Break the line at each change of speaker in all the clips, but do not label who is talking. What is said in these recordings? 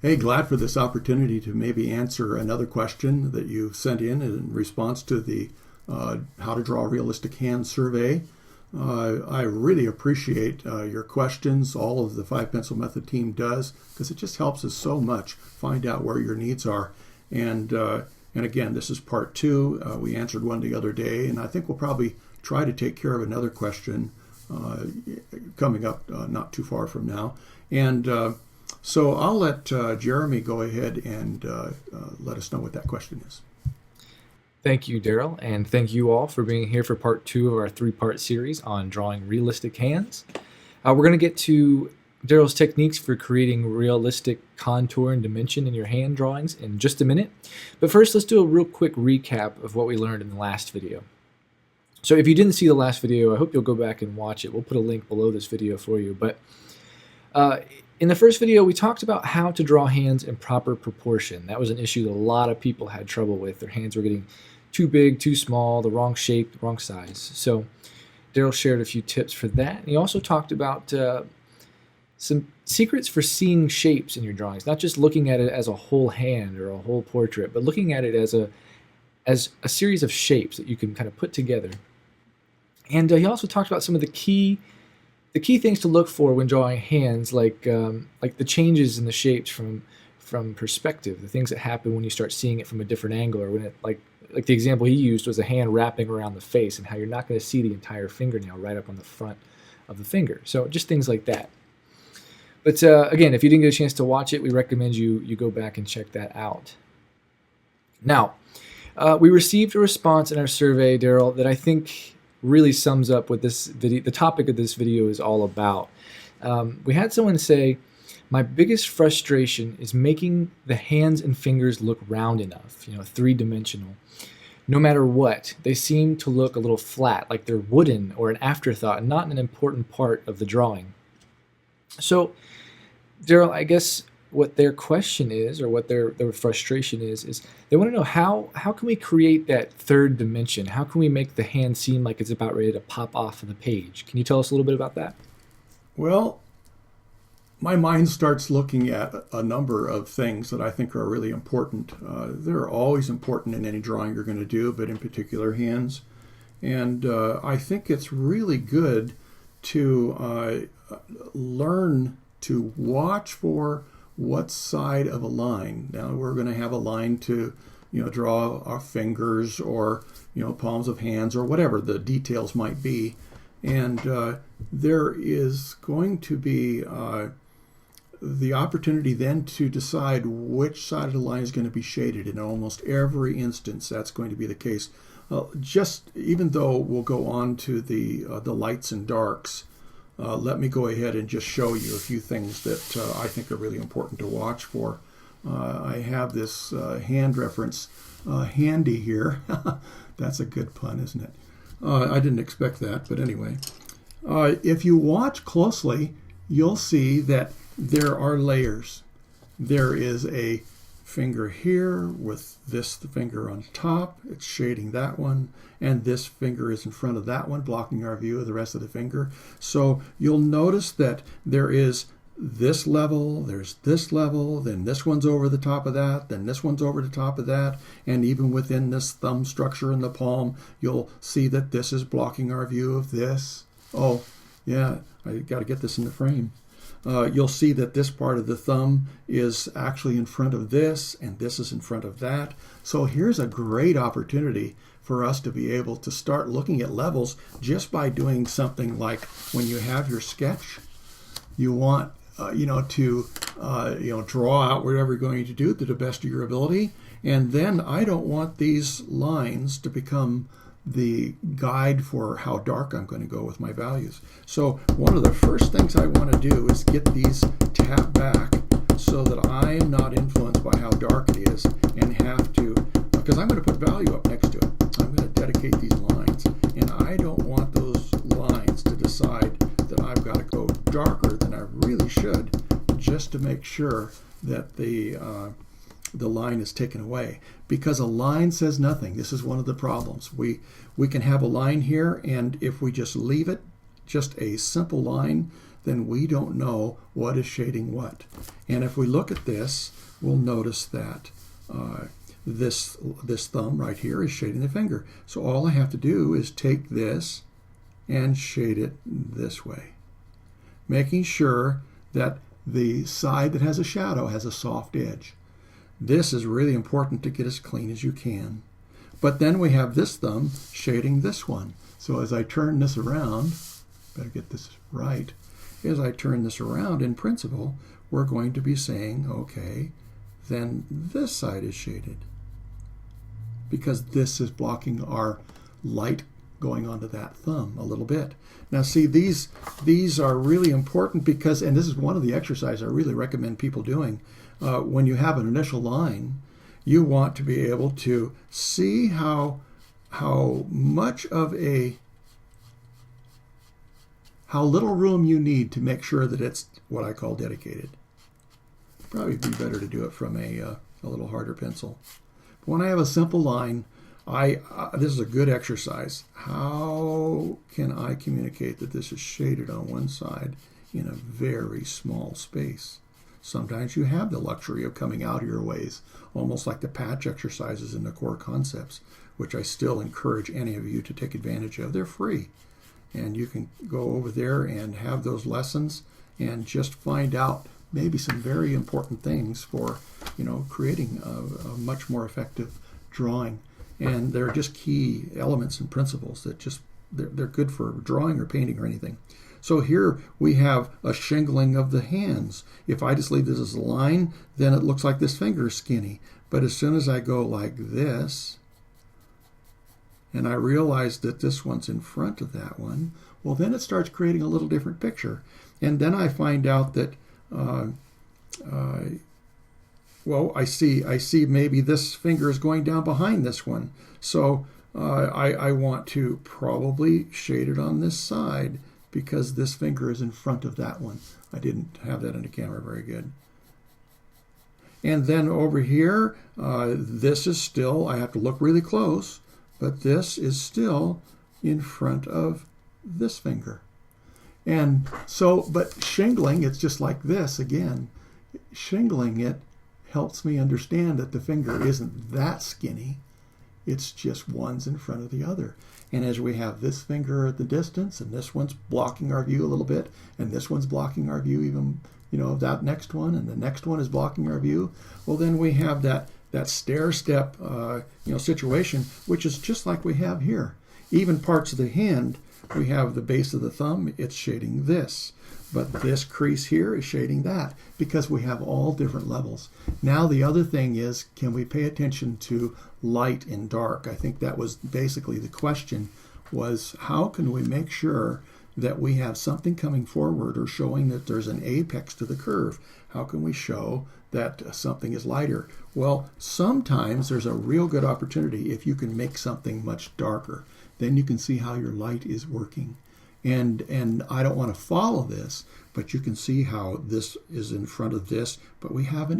Hey, glad for this opportunity to maybe answer another question that you sent in response to the How to Draw Realistic Hand survey. I really appreciate your questions. All of the 5-Pencil Method team does, because it just helps us so much find out where your needs are. And again, this is part 2. We answered one the other day, and I think we'll probably try to take care of another question coming up not too far from now. And so I'll let Jeremy go ahead and let us know what that question is.
Thank you, Darrell, and thank you all for being here for part 2 of our 3-part series on drawing realistic hands. We're going to get to Darrell's techniques for creating realistic contour and dimension in your hand drawings in just a minute. But first, let's do a real quick recap of what we learned in the last video. So if you didn't see the last video, I hope you'll go back and watch it. We'll put a link below this video for you. But in the first video, we talked about how to draw hands in proper proportion. That was an issue that a lot of people had trouble with. Their hands were getting too big, too small, the wrong shape, the wrong size. So Darrell shared a few tips for that. And he also talked about some secrets for seeing shapes in your drawings, not just looking at it as a whole hand or a whole portrait, but looking at it as a series of shapes that you can kind of put together. And he also talked about some of the key things to look for when drawing hands, like the changes in the shapes from perspective, the things that happen when you start seeing it from a different angle, or when it like the example he used was a hand wrapping around the face, and how you're not going to see the entire fingernail right up on the front of the finger. So just things like that. But again, if you didn't get a chance to watch it, we recommend you go back and check that out. Now, we received a response in our survey, Darrell, that I think really sums up what this video, the topic of this video, is all about. We had someone say, "My biggest frustration is making the hands and fingers look round enough, 3-dimensional. No matter what, they seem to look a little flat, like they're wooden or an afterthought, and not an important part of the drawing." So, Darrell, I guess what their question is, or what their frustration is they want to know how can we create that third dimension? How can we make the hand seem like it's about ready to pop off of the page? Can you tell us a little bit about that?
Well, my mind starts looking at a number of things that I think are really important. They're always important in any drawing you're going to do, but in particular hands. And I think it's really good to learn to watch for what side of a line. Now we're going to have a line to draw our fingers, or palms of hands, or whatever the details might be. And there is going to be the opportunity then to decide which side of the line is going to be shaded. In almost every instance, that's going to be the case. Just even though we'll go on to the lights and darks, let me go ahead and just show you a few things that I think are really important to watch for. I have this hand reference handy here. That's a good pun, isn't it? I didn't expect that, but anyway. If you watch closely, you'll see that there are layers. There is a finger here with this finger on top. It's shading that one. And this finger is in front of that one, blocking our view of the rest of the finger. So you'll notice that there is this level, there's this level, then this one's over the top of that, then this one's over the top of that, and even within this thumb structure in the palm, you'll see that this is blocking our view of this. Oh, yeah, I got to get this in the frame. You'll see that this part of the thumb is actually in front of this, and this is in front of that. So here's a great opportunity for us to be able to start looking at levels just by doing something like when you have your sketch, you want to draw out whatever you're going to do to the best of your ability. And then I don't want these lines to become the guide for how dark I'm going to go with my values. So one of the first things I want to do is get these tapped back so that I am not influenced by how dark it is and have to, because I'm going to put value up next to it. I'm going to dedicate these lines, and I don't want those lines to decide that I've got to go darker than I really should, just to make sure that the line is taken away, because a line says nothing. This is one of the problems. We can have a line here, and if we just leave it just a simple line, then we don't know what is shading what. And if we look at this, we'll notice that this thumb right here is shading the finger. So all I have to do is take this and shade it this way, making sure that the side that has a shadow has a soft edge. This is really important to get as clean as you can. But then we have this thumb shading this one. So as I turn this around, better get this right, as I turn this around, in principle, we're going to be saying, okay, then this side is shaded, because this is blocking our light going onto that thumb a little bit. Now see, these are really important because, and this is one of the exercises I really recommend people doing, when you have an initial line, you want to be able to see how much of how little room you need to make sure that it's what I call dedicated. Probably be better to do it from a little harder pencil. But when I have a simple line, this is a good exercise. How can I communicate that this is shaded on one side in a very small space? Sometimes you have the luxury of coming out of your ways, almost like the patch exercises in the core concepts, which I still encourage any of you to take advantage of. They're free. And you can go over there and have those lessons and just find out maybe some very important things for, creating a much more effective drawing. And they're just key elements and principles that they're good for drawing or painting or anything. So here we have a shingling of the hands. If I just leave this as a line, then it looks like this finger is skinny. But as soon as I go like this, and I realize that this one's in front of that one, well, then it starts creating a little different picture. And then I find out that, I see maybe this finger is going down behind this one. So I want to probably shade it on this side because this finger is in front of that one. I didn't have that in the camera very good. And then over here, this is still, I have to look really close, but this is still in front of this finger. And so, but shingling, it's just like this again. Shingling it helps me understand that the finger isn't that skinny. It's just one's in front of the other. And as we have this finger at the distance, and this one's blocking our view a little bit, and this one's blocking our view even, of that next one, and the next one is blocking our view, well, then we have that stair-step, situation, which is just like we have here. Even parts of the hand, we have the base of the thumb, it's shading this. But this crease here is shading that because we have all different levels. Now the other thing is, can we pay attention to light and dark? I think that was basically the question, was how can we make sure that we have something coming forward or showing that there's an apex to the curve? How can we show that something is lighter? Well, sometimes there's a real good opportunity if you can make something much darker. Then you can see how your light is working. And I don't want to follow this, but you can see how this is in front of this, but we have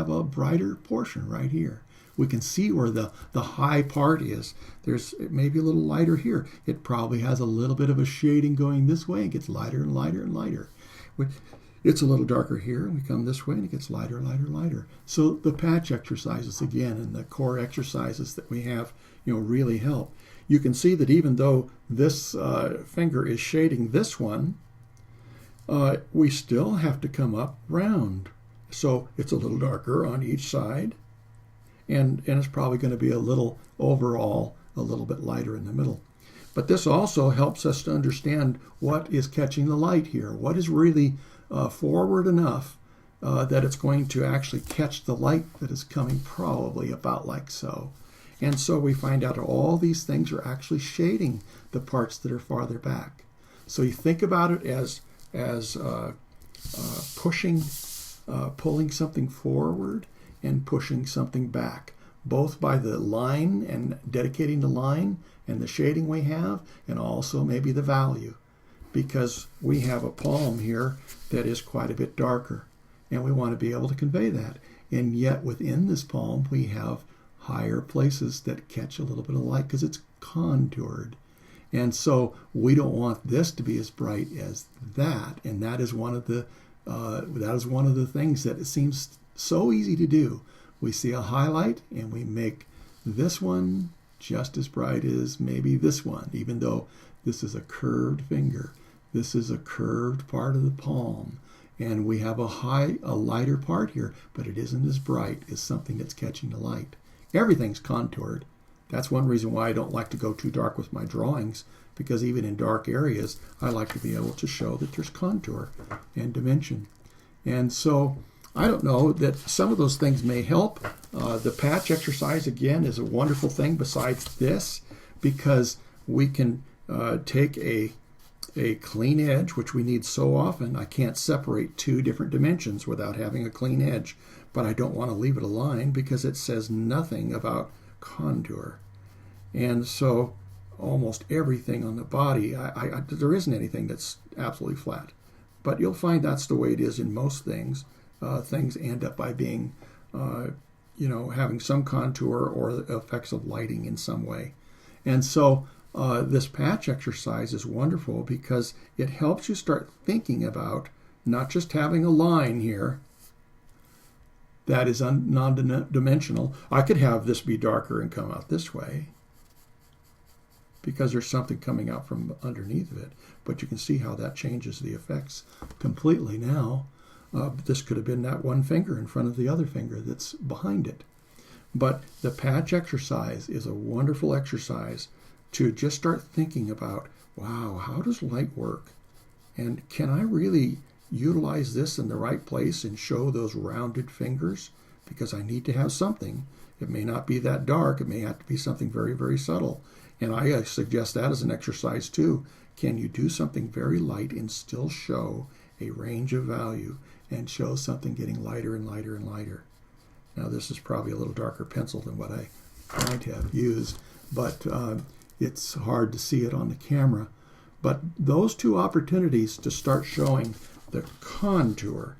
a brighter portion right here. We can see where the high part is. There's maybe a little lighter here. It probably has a little bit of a shading going this way. It gets lighter and lighter and lighter. It's a little darker here, and we come this way, and it gets lighter, lighter, lighter. So the patch exercises, again, and the core exercises that we have, really help. You can see that even though this finger is shading this one, we still have to come up round. So it's a little darker on each side, and it's probably going to be a little overall, a little bit lighter in the middle. But this also helps us to understand what is catching the light here, what is really forward enough that it's going to actually catch the light that is coming probably about like so. And so we find out all these things are actually shading the parts that are farther back. So you think about it as pulling something forward and pushing something back, both by the line and dedicating the line and the shading we have, and also maybe the value, because we have a palm here that is quite a bit darker, and we want to be able to convey that. And yet within this palm we have higher places that catch a little bit of light because it's contoured. And so we don't want this to be as bright as that. And that is one of the things that it seems so easy to do. We see a highlight and we make this one just as bright as maybe this one, even though this is a curved finger. This is a curved part of the palm. And we have a lighter part here, but it isn't as bright as something that's catching the light. Everything's contoured. That's one reason why I don't like to go too dark with my drawings, because even in dark areas, I like to be able to show that there's contour and dimension. And so I don't know that some of those things may help. The patch exercise, again, is a wonderful thing besides this, because we can take a clean edge, which we need so often. I can't separate two different dimensions without having a clean edge, but I don't want to leave it a line because it says nothing about contour. And so almost everything on the body, there isn't anything that's absolutely flat. But you'll find that's the way it is in most things. Things end up by being, having some contour or effects of lighting in some way. And so this patch exercise is wonderful because it helps you start thinking about not just having a line here that is non-dimensional. I could have this be darker and come out this way because there's something coming out from underneath of it. But you can see how that changes the effects completely now. This could have been that one finger in front of the other finger that's behind it. But the patch exercise is a wonderful exercise to just start thinking about, wow, how does light work? And can I really utilize this in the right place and show those rounded fingers? Because I need to have something. It may not be that dark. It may have to be something very, very subtle. And I suggest that as an exercise too. Can you do something very light and still show a range of value and show something getting lighter and lighter and lighter? Now this is probably a little darker pencil than what I might have used, but it's hard to see it on the camera. But those two opportunities to start showing the contour,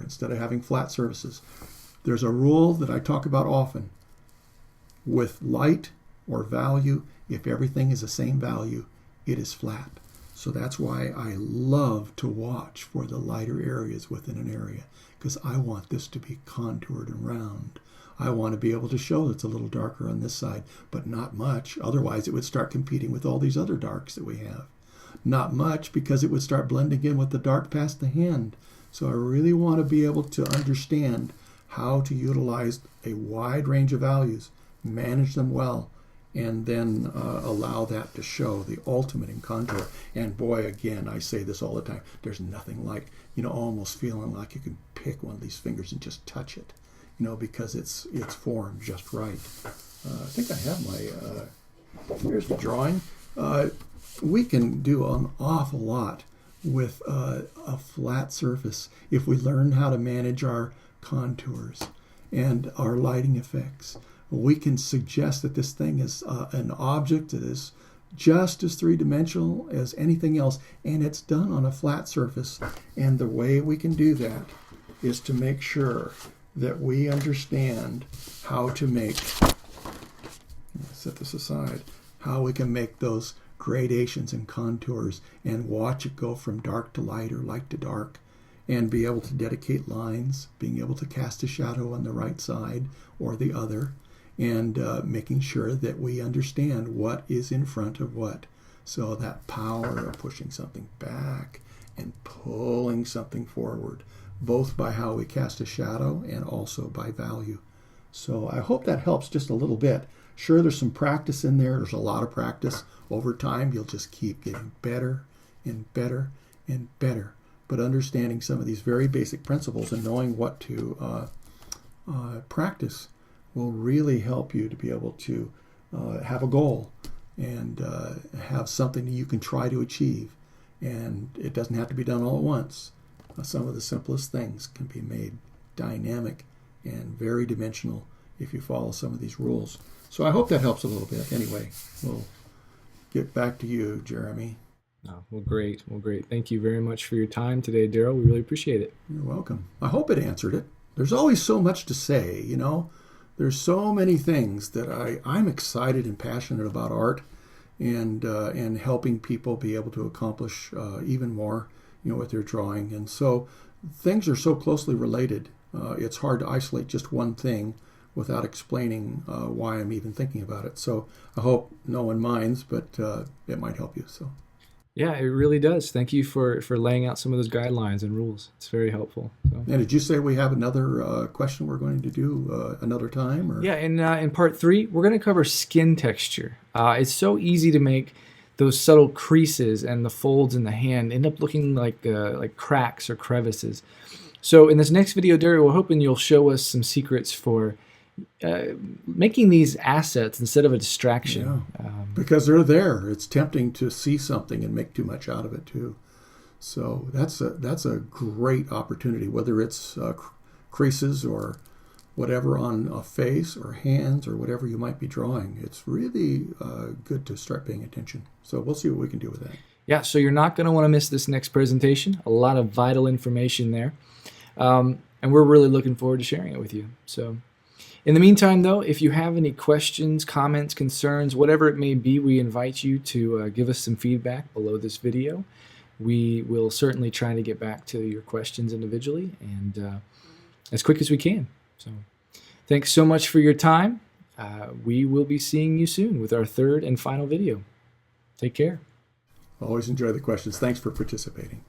instead of having flat surfaces. There's a rule that I talk about often. With light or value, if everything is the same value, it is flat. So that's why I love to watch for the lighter areas within an area, because I want this to be contoured and round. I want to be able to show it's a little darker on this side, but not much. Otherwise, it would start competing with all these other darks that we have. Not much, because it would start blending in with the dark past the hand. So I really want to be able to understand how to utilize a wide range of values, manage them well, and then allow that to show the ultimate in contour. And boy, again, I say this all the time, there's nothing like, almost feeling like you can pick one of these fingers and just touch it, because it's formed just right. I think I have my, here's the drawing. We can do an awful lot with a flat surface if we learn how to manage our contours and our lighting effects. We can suggest that this thing is an object that is just as three-dimensional as anything else, and it's done on a flat surface. And the way we can do that is to make sure that we understand how to make, set this aside, how we can make those gradations and contours and watch it go from dark to light or light to dark, and be able to dedicate lines, being able to cast a shadow on the right side or the other, and making sure that we understand what is in front of what. So that power of pushing something back and pulling something forward, both by how we cast a shadow and also by value. So I hope that helps just a little bit. Sure, there's some practice in there. There's a lot of practice. Over time, you'll just keep getting better and better and better. But understanding some of these very basic principles and knowing what to practice will really help you to be able to have a goal and have something that you can try to achieve. And it doesn't have to be done all at once. Some of the simplest things can be made dynamic and very dimensional if you follow some of these rules. So I hope that helps a little bit. Anyway, we'll get back to you, Jeremy.
Oh, well, great. Thank you very much for your time today, Darrel. We really appreciate it.
You're welcome. I hope it answered it. There's always so much to say, There's so many things that I'm excited and passionate about art. and helping people be able to accomplish even more, with their drawing. And so things are so closely related. It's hard to isolate just one thing without explaining why I'm even thinking about it. So I hope no one minds, but it might help you. So.
Yeah, it really does. Thank you for laying out some of those guidelines and rules. It's very helpful. So.
And did you say we have another question we're going to do another time? Or?
Yeah, in part 3, we're going to cover skin texture. It's so easy to make those subtle creases and the folds in the hand end up looking like cracks or crevices. So in this next video, Darrel, we're hoping you'll show us some secrets for making these assets instead of a distraction.
Yeah, because they're there. It's tempting to see something and make too much out of it too. So that's a great opportunity, whether it's creases or whatever on a face or hands or whatever you might be drawing. It's really good to start paying attention. So we'll see what we can do with that.
Yeah, so you're not going to want to miss this next presentation. A lot of vital information there. And we're really looking forward to sharing it with you. So in the meantime, though, if you have any questions, comments, concerns, whatever it may be, we invite you to give us some feedback below this video. We will certainly try to get back to your questions individually and as quick as we can. So thanks so much for your time. We will be seeing you soon with our 3rd and final video. Take care.
Always enjoy the questions. Thanks for participating.